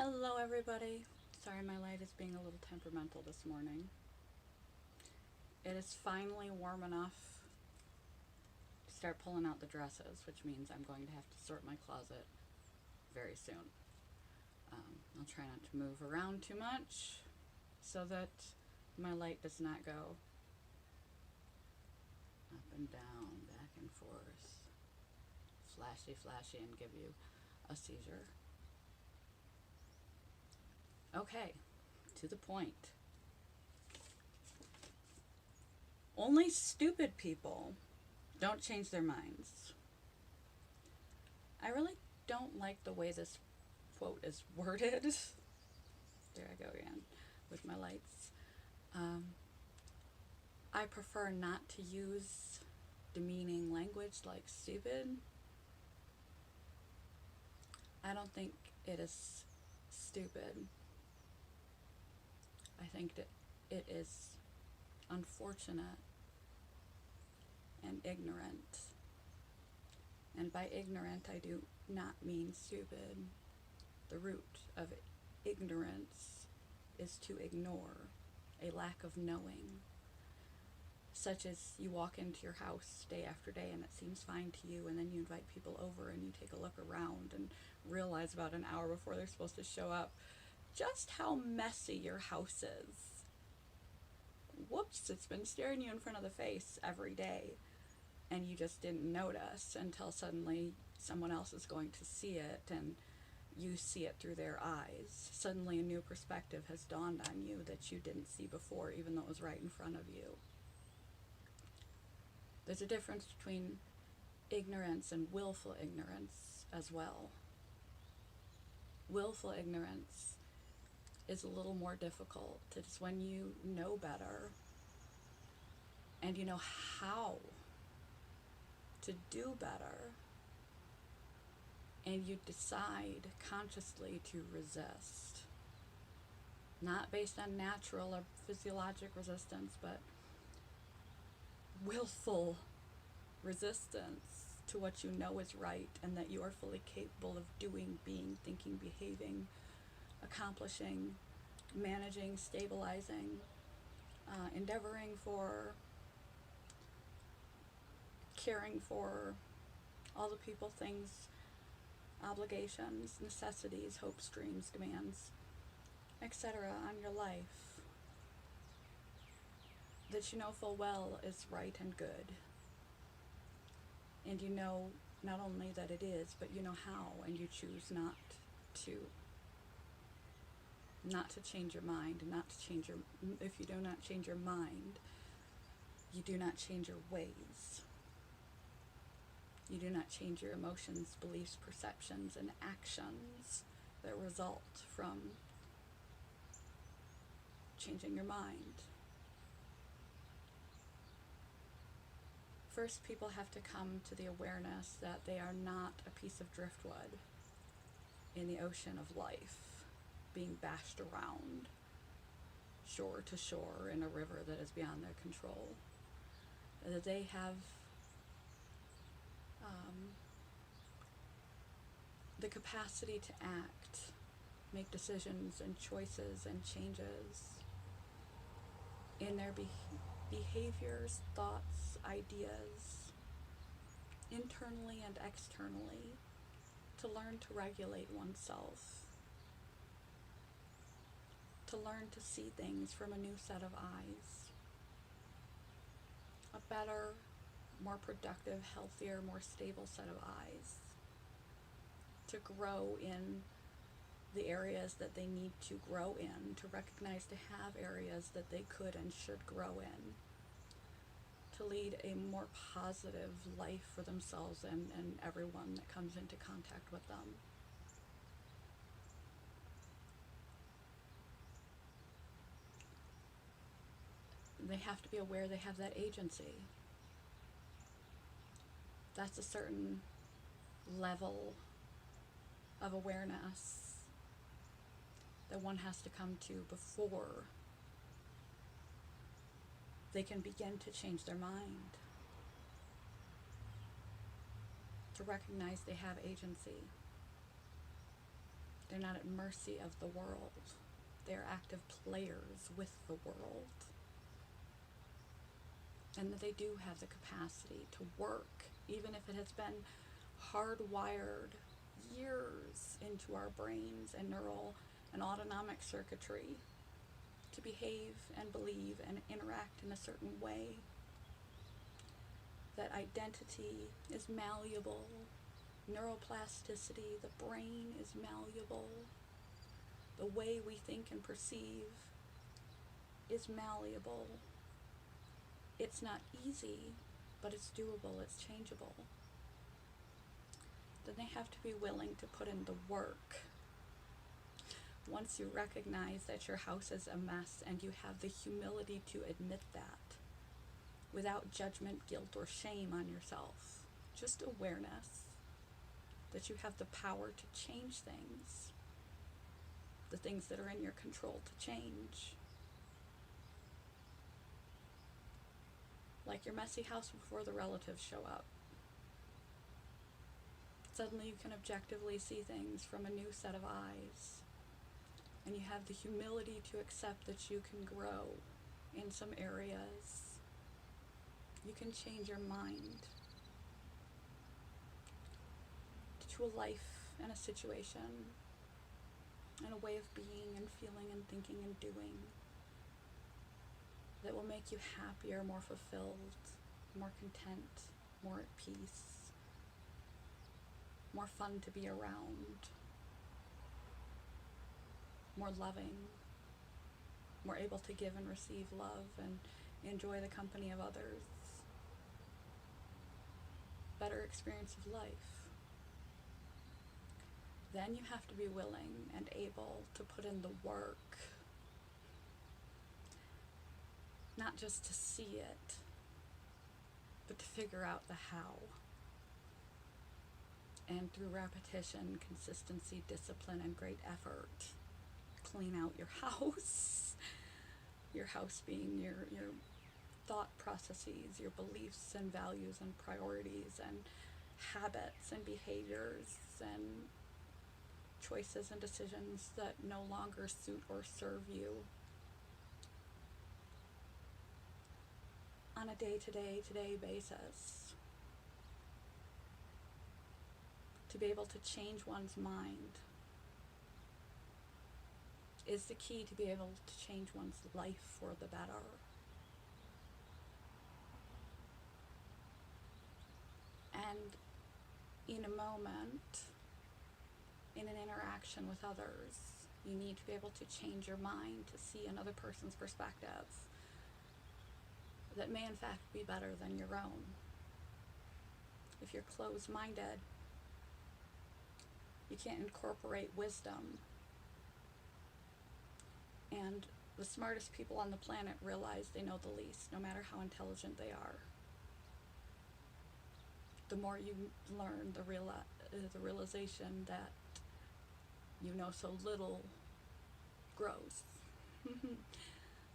Hello everybody. Sorry my light is being a little temperamental this morning. It is finally warm enough to start pulling out the dresses, which means I'm going to have to sort my closet very soon. I'll try not to move around too much so that my light does not go up and down, back and forth, flashy, and give you a seizure. Okay, to the point. Only stupid people don't change their minds. I really don't like the way this quote is worded. There I go again with my lights. I prefer not to use demeaning language like stupid. I don't think it is stupid. I think that it is unfortunate and ignorant. And by ignorant, I do not mean stupid. The root of ignorance is to ignore, a lack of knowing. Such as you walk into your house day after day and it seems fine to you, and then you invite people over and you take a look around and realize about an hour before they're supposed to show up just how messy your house is. Whoops, it's been staring you in front of the face every day and you just didn't notice until suddenly someone else is going to see it and you see it through their eyes. Suddenly a new perspective has dawned on you that you didn't see before, even though it was right in front of you. There's a difference between ignorance and willful ignorance as well. Willful ignorance is a little more difficult. It's when you know better and you know how to do better and you decide consciously to resist. Not based on natural or physiologic resistance, but willful resistance to what you know is right and that you are fully capable of doing, being, thinking, behaving, accomplishing, managing, stabilizing, endeavoring for, caring for all the people, things, obligations, necessities, hopes, dreams, demands, etc. on your life that you know full well is right and good. And you know not only that it is, but you know how, and you choose not to. Not to change your mind, not to change your, if you do not change your mind, you do not change your ways. You do not change your emotions, beliefs, perceptions, and actions that result from changing your mind. First, people have to come to the awareness that they are not a piece of driftwood in the ocean of life, being bashed around shore to shore in a river that is beyond their control. That they have the capacity to act, make decisions and choices and changes in their behaviors, thoughts, ideas, internally and externally, to learn to regulate oneself, to learn to see things from a new set of eyes, a better, more productive, healthier, more stable set of eyes, to grow in the areas that they need to grow in, to recognize to have areas that they could and should grow in, to lead a more positive life for themselves and everyone that comes into contact with them. They have to be aware they have that agency. That's a certain level of awareness that one has to come to before they can begin to change their mind, to recognize they have agency. They're not at mercy of the world. They're active players with the world. And that they do have the capacity to work, even if it has been hardwired years into our brains and neural and autonomic circuitry to behave and believe and interact in a certain way. That identity is malleable. Neuroplasticity, the brain is malleable. The way we think and perceive is malleable. It's not easy, but it's doable, it's changeable. Then they have to be willing to put in the work. Once you recognize that your house is a mess and you have the humility to admit that, without judgment, guilt, or shame on yourself, just awareness that you have the power to change things, the things that are in your control to change. Like your messy house before the relatives show up. Suddenly you can objectively see things from a new set of eyes. And you have the humility to accept that you can grow in some areas. You can change your mind to a life and a situation and a way of being and feeling and thinking and doing that will make you happier, more fulfilled, more content, more at peace, more fun to be around, more loving, more able to give and receive love and enjoy the company of others, better experience of life. Then you have to be willing and able to put in the work, not just to see it, but to figure out the how. And through repetition, consistency, discipline, and great effort, clean out your house. Your house being your thought processes, your beliefs and values and priorities and habits and behaviors and choices and decisions that no longer suit or serve you. On a day-to-day basis. To be able to change one's mind is the key to be able to change one's life for the better. And in a moment, in an interaction with others, you need to be able to change your mind to see another person's perspective that may in fact be better than your own. If you're closed-minded, you can't incorporate wisdom. And the smartest people on the planet realize they know the least, no matter how intelligent they are. The more you learn, the realization that you know so little grows.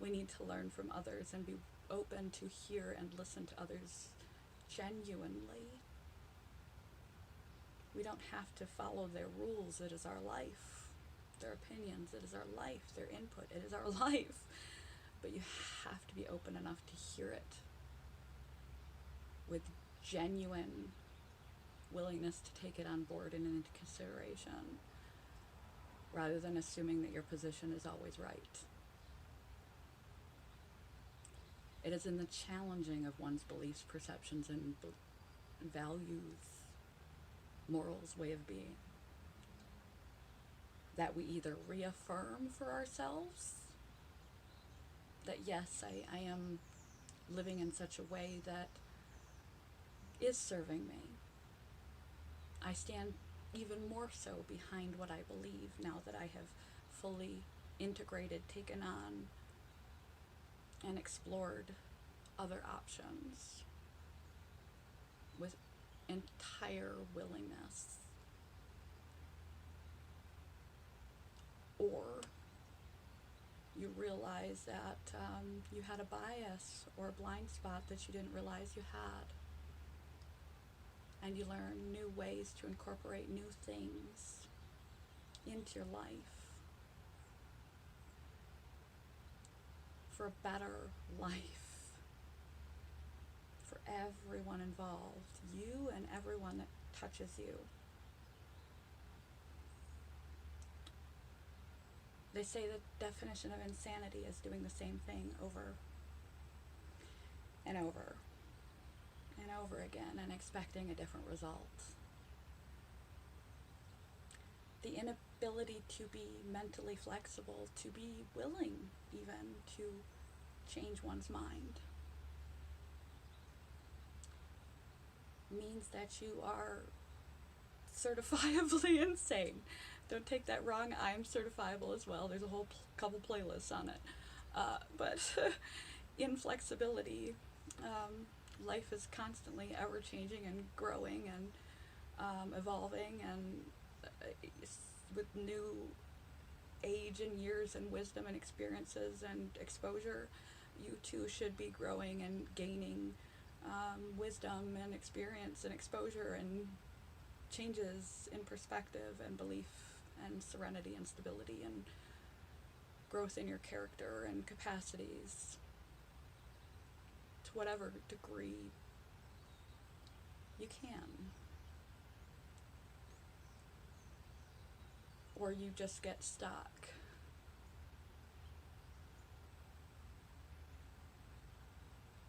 We need to learn from others and be open to hear and listen to others genuinely. We don't have to follow their rules. It is our life. Their opinions, it is our life. Their input, it is our life. But you have to be open enough to hear it with genuine willingness to take it on board and into consideration, rather than assuming that your position is always right. It is in the challenging of one's beliefs, perceptions, and values, morals, way of being, that we either reaffirm for ourselves that yes, I am living in such a way that is serving me. I stand even more so behind what I believe now that I have fully integrated, taken on, and explored other options with entire willingness. Or you realize that you had a bias or a blind spot that you didn't realize you had. And you learn new ways to incorporate new things into your life for a better life for everyone involved, you and everyone that touches you. They say the definition of insanity is doing the same thing over and over and over again and expecting a different result. The inability to be mentally flexible, to be willing even to change one's mind, means that you are certifiably insane. Don't take that wrong, I'm certifiable as well. There's a whole couple playlists on it. But inflexibility, life is constantly ever changing and growing and evolving, and with new age and years and wisdom and experiences and exposure, you too should be growing and gaining wisdom and experience and exposure and changes in perspective and belief and serenity and stability and growth in your character and capacities to whatever degree you can. Or you just get stuck.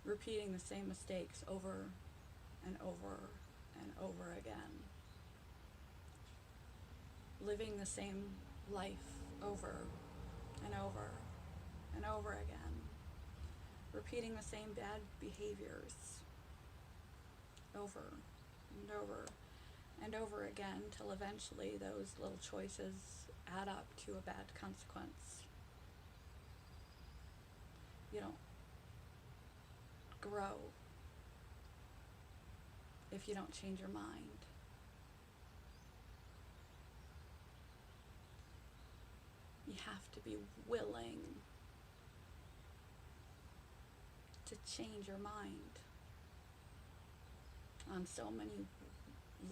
Repeating the same mistakes over and over and over again. Living the same life over and over and over again. Repeating the same bad behaviors over and over and over again till eventually those little choices add up to a bad consequence. You don't grow if you don't change your mind. You have to be willing to change your mind on so many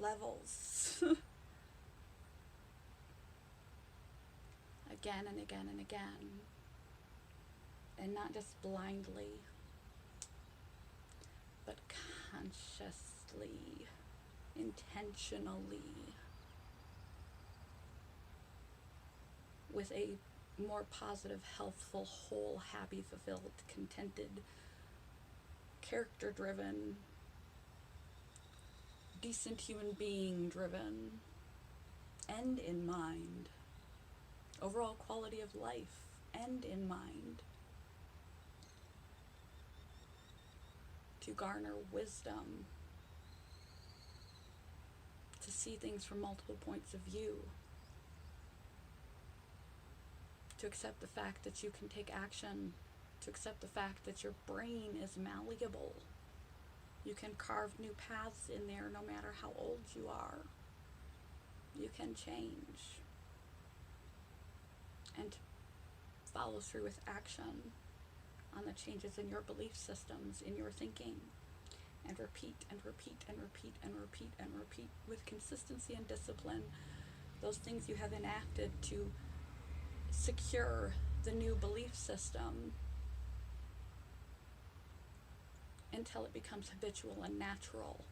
levels. Again and again and again. And not just blindly, but consciously, intentionally, with a more positive, healthful, whole, happy, fulfilled, contented, character-driven, decent human being-driven end in mind. Overall quality of life, end in mind. To garner wisdom, to see things from multiple points of view, to accept the fact that you can take action, to accept the fact that your brain is malleable. You can carve new paths in there no matter how old you are. You can change. And follow through with action on the changes in your belief systems, in your thinking, and repeat and repeat and repeat and repeat and repeat with consistency and discipline those things you have enacted to secure the new belief system until it becomes habitual and natural.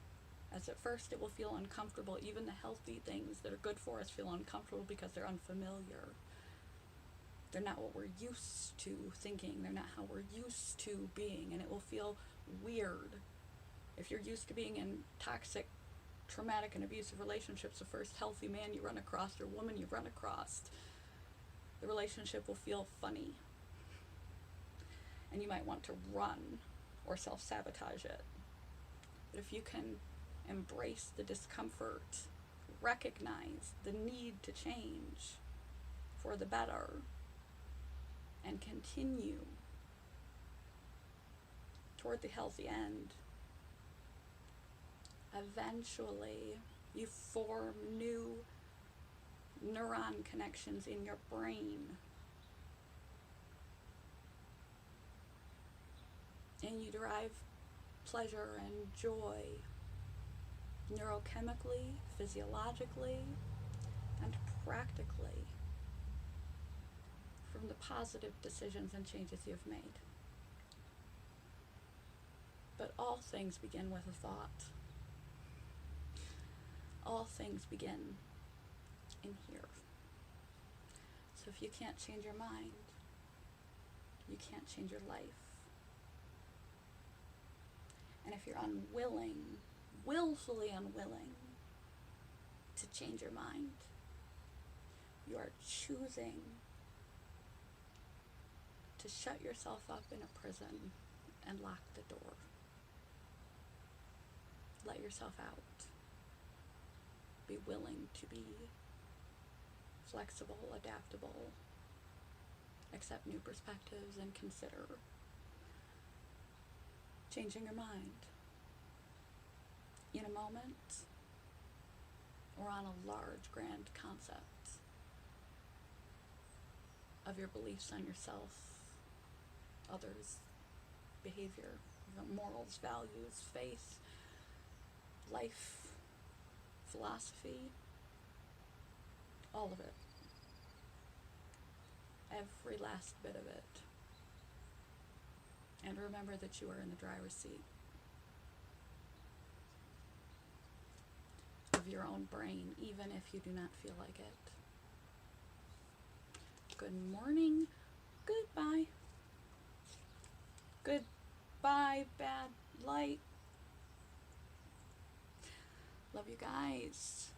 As at first it will feel uncomfortable. Even the healthy things that are good for us feel uncomfortable because they're unfamiliar. They're not what we're used to thinking. They're not how we're used to being. And it will feel weird. If you're used to being in toxic, traumatic, and abusive relationships, the first healthy man you run across or woman you run across, the relationship will feel funny. And you might want to run or self-sabotage it. But if you can embrace the discomfort, recognize the need to change for the better, and continue toward the healthy end, eventually you form new neuron connections in your brain, and you derive pleasure and joy neurochemically, physiologically, and practically from the positive decisions and changes you've made. But all things begin with a thought. All things begin in here. So if you can't change your mind, you can't change your life. And if you're unwilling, willfully unwilling to change your mind, you are choosing to shut yourself up in a prison and lock the door. Let yourself out. Be willing to be flexible, adaptable, accept new perspectives, and consider changing your mind in a moment or on a large, grand concept of your beliefs on yourself, others, behavior, morals, values, faith, life, philosophy, all of it. Every last bit of it. And remember that you are in the driver's seat of your own brain, even if you do not feel like it. Good morning. Goodbye. Goodbye, bad light. Love you guys.